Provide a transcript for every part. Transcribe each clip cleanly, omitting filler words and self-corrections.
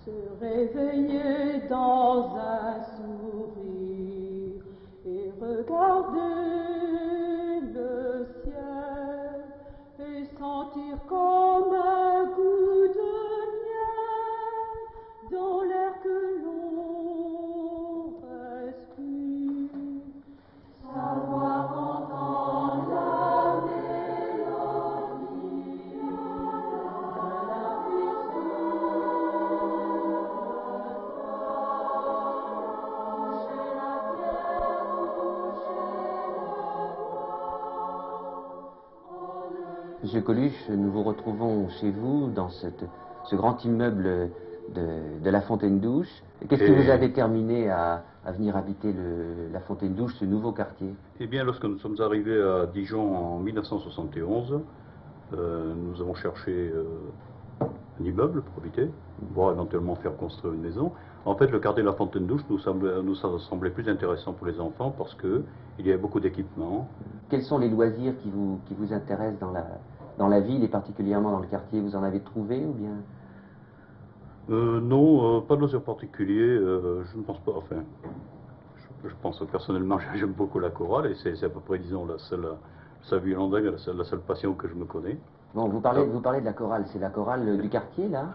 Se réveiller dans un sourire et regarder le ciel et sentir comme un goût de miel dans l'air que l'on respire. Savoir entendre la mélodie de la Monsieur Coluche, nous vous retrouvons chez vous dans ce grand immeuble de la Fontaine-Douche. Qu'est-ce qui vous a déterminé à venir habiter la Fontaine-Douche, ce nouveau quartier? Eh bien, lorsque nous sommes arrivés à Dijon en 1971, nous avons cherché un immeuble pour habiter, voire éventuellement faire construire une maison. En fait, le quartier de la Fontaine-Douche nous semblait plus intéressant pour les enfants parce qu'il y avait beaucoup d'équipements. Quels sont les loisirs qui vous intéressent dans la ville et particulièrement dans le quartier? Vous en avez trouvé ou bien? Non, pas de loisirs particuliers, je ne pense pas. Enfin, je pense personnellement, j'aime beaucoup la chorale et c'est à peu près, disons, la seule passion que je me connais. Bon, vous parlez de la chorale, c'est la chorale du quartier, là?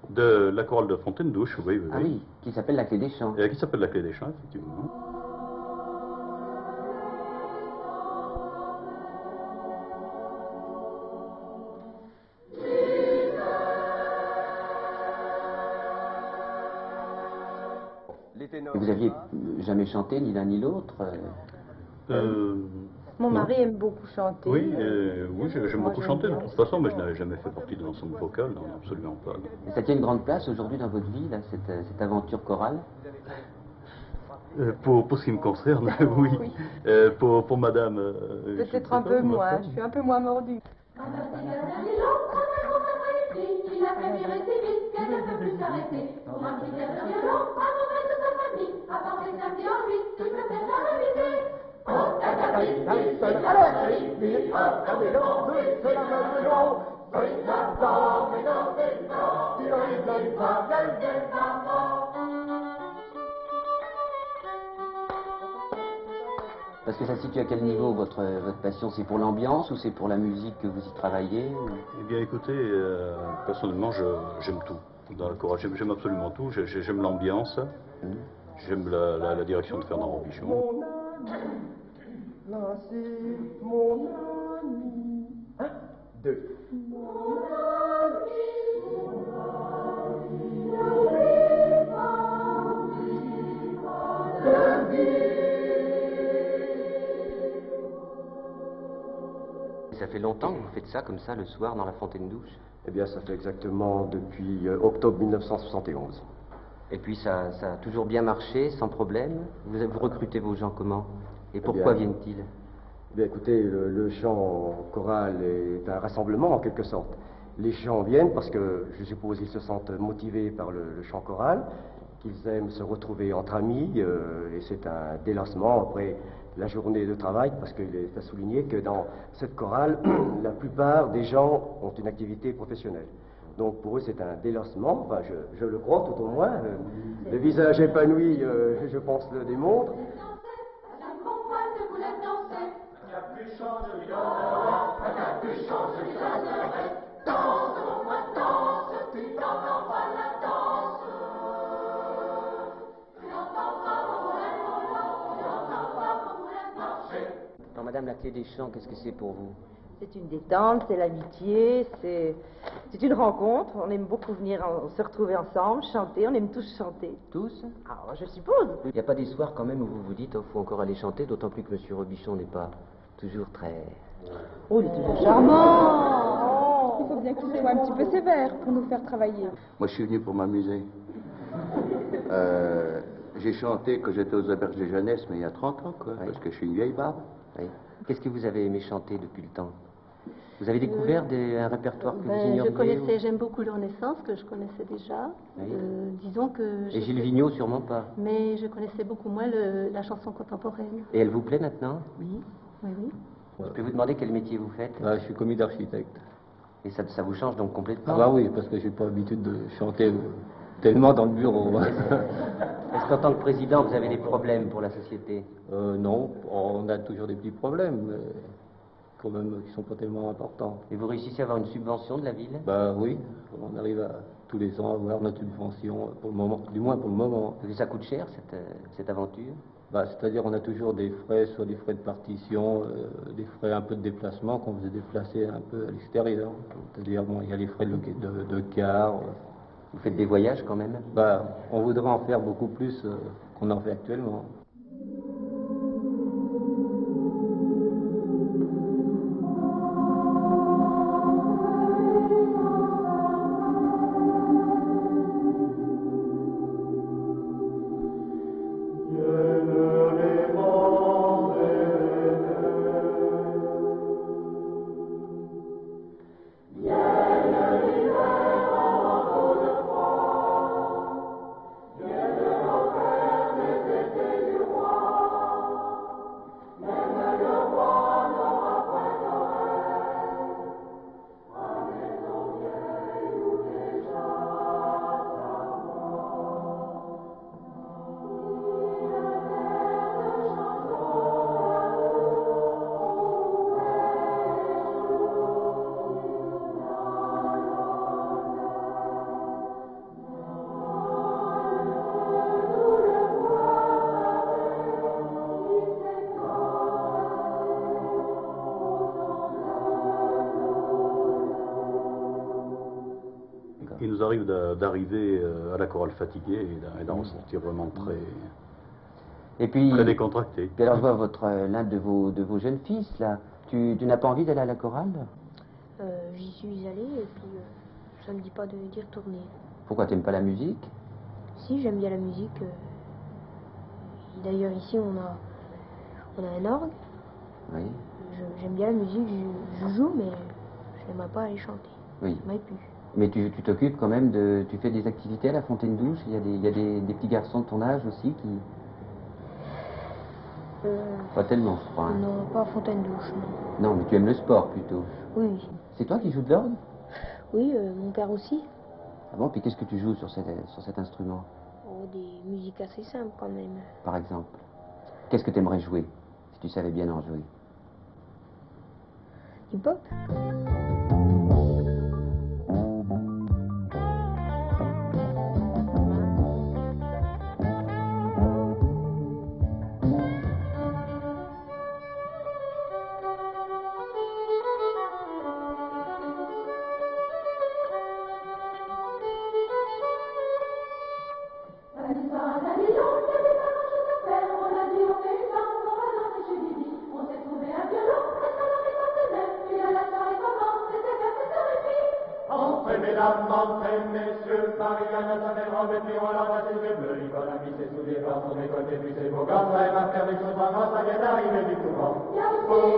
De la chorale de Fontaine-Douche, oui, oui. Ah oui, qui s'appelle la Clé des Champs. Qui s'appelle la Clé des Champs, effectivement. Vous aviez jamais chanté ni l'un ni l'autre? Mon mari aime beaucoup chanter. Oui, oui, j'aime beaucoup chanter de toute façon, mais je n'avais jamais fait partie de l'ensemble vocal, non, absolument pas. Non. Et ça tient une grande place aujourd'hui dans votre vie, là, cette aventure chorale? Pour ce qui me concerne, oui. Oui. Pour madame... Peut-être un peu moins, je suis un peu moins mordue. Il a fait virer si vite qu'elle ne peut plus s'arrêter. Pour un petit air de violon, à montrer toute sa famille, à part les samedis en huit, tout le fait à réviser. Oh, Parce que ça se situe à quel niveau votre passion? C'est pour l'ambiance ou c'est pour la musique que vous y travaillez ou... Eh bien écoutez, personnellement j'aime tout dans la chorale, j'aime absolument tout, j'aime l'ambiance, j'aime la direction de Fernand Robichon. Là c'est mon ami. 1, 2. Mon ami, Ça fait longtemps que vous faites ça comme ça le soir dans la Fontaine-Douche? Eh bien ça fait exactement depuis octobre 1971. Et puis ça a toujours bien marché, sans problème? Vous recrutez vos gens comment? Et pourquoi viennent-ils? Eh bien écoutez, le chant choral est un rassemblement en quelque sorte. Les gens viennent parce que je suppose ils se sentent motivés par le chant choral, qu'ils aiment se retrouver entre amis, et c'est un délassement après la journée de travail, parce qu'il est à souligner que dans cette chorale, la plupart des gens ont une activité professionnelle. Donc pour eux c'est un délassement, enfin je le crois tout au moins, le visage épanoui, je pense, le démontre. Alors Madame la Clé des Champs, qu'est-ce que c'est pour vous? C'est une détente, c'est l'amitié, c'est une rencontre. On aime beaucoup venir se retrouver ensemble, chanter, on aime tous chanter. Tous? Alors je suppose. Il n'y a pas des soirs quand même où vous vous dites, oh, faut encore aller chanter, d'autant plus que Monsieur Robichon n'est pas toujours très... Oh, il est toujours charmant. Il faut bien qu'il soit un petit peu sévère pour nous faire travailler. Moi, je suis venu pour m'amuser. J'ai chanté quand j'étais aux auberges de jeunesse, mais il y a 30 ans, quoi, parce que je suis une vieille barbe. Oui. Qu'est-ce que vous avez aimé chanter depuis le temps? Vous avez découvert un répertoire que vous ignoriez? Je connaissais, j'aime beaucoup le Renaissance, que je connaissais déjà. Oui. Disons que... Et Gilles Vigneault, sûrement pas. Mais je connaissais beaucoup moins la chanson contemporaine. Et elle vous plaît maintenant? Oui, oui, oui. Je peux vous demander quel métier vous faites? Je suis commis d'architecte. Et ça vous change donc complètement? Ah bah oui, parce que j'ai pas l'habitude de chanter tellement dans le bureau. Est-ce qu'en tant que président, vous avez des problèmes pour la société? Non, on a toujours des petits problèmes, mais quand même qui sont pas tellement importants. Et vous réussissez à avoir une subvention de la ville? Bah oui, on arrive à tous les ans à avoir notre subvention, pour le moment, du moins pour le moment. Parce que ça coûte cher, cette aventure? Bah, c'est-à-dire on a toujours des frais, soit des frais de partition, des frais un peu de déplacement, qu'on faisait déplacer un peu à l'extérieur. C'est-à-dire, bon, il y a les frais de car. Vous faites des voyages quand même? Bah, on voudrait en faire beaucoup plus qu'on en fait actuellement. Il nous arrive d'arriver à la chorale fatiguée et d'en ressortir vraiment Et puis, très décontracté. Puis alors je vois l'un de vos jeunes fils là. Tu n'as pas envie d'aller à la chorale? J'y suis allé et puis ça me dit pas d'y retourner. Pourquoi t'aimes pas la musique? Si, j'aime bien la musique. D'ailleurs ici on a un orgue. Oui. J'aime bien la musique, je joue mais je n'aimerais pas aller chanter. Oui. Ça m'aurait plu. Mais tu t'occupes quand même tu fais des activités à la Fontaine-Douche? Il y a des petits garçons de ton âge aussi qui... Pas tellement, je crois. Hein. Non, pas à Fontaine-Douche, non. Non, mais tu aimes le sport plutôt. Oui. C'est toi qui joues de l'orgue? Oui, mon père aussi. Ah bon, puis qu'est-ce que tu joues sur cet instrument? Oh, des musiques assez simples quand même. Par exemple. Qu'est-ce que tu aimerais jouer, si tu savais bien en jouer? Hip-hop. Mesdames, entrez, messieurs, Marianne a sa belle robe et puis on l'a passé le bleu. Nicole a mis ses souliers blancs, son décolleté puis ses beaux gants. Ça va faire des choses en grand, ça vient d'arriver du courant. Il y a aussi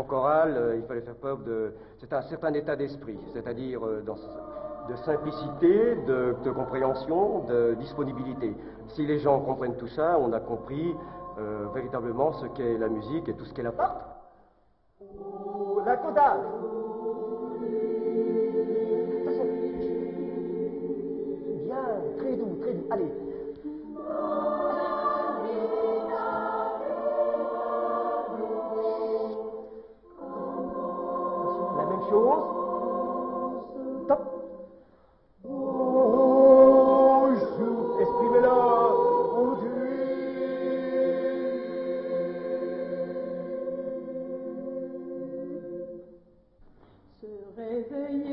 choral, il fallait faire preuve c'est un certain état d'esprit, c'est-à-dire de simplicité, de compréhension, de disponibilité. Si les gens comprennent tout ça, on a compris véritablement ce qu'est la musique et tout ce qu'elle apporte. La codage. Bien, très doux, allez. La même chose. Top. Exprimez-la. Se réveiller.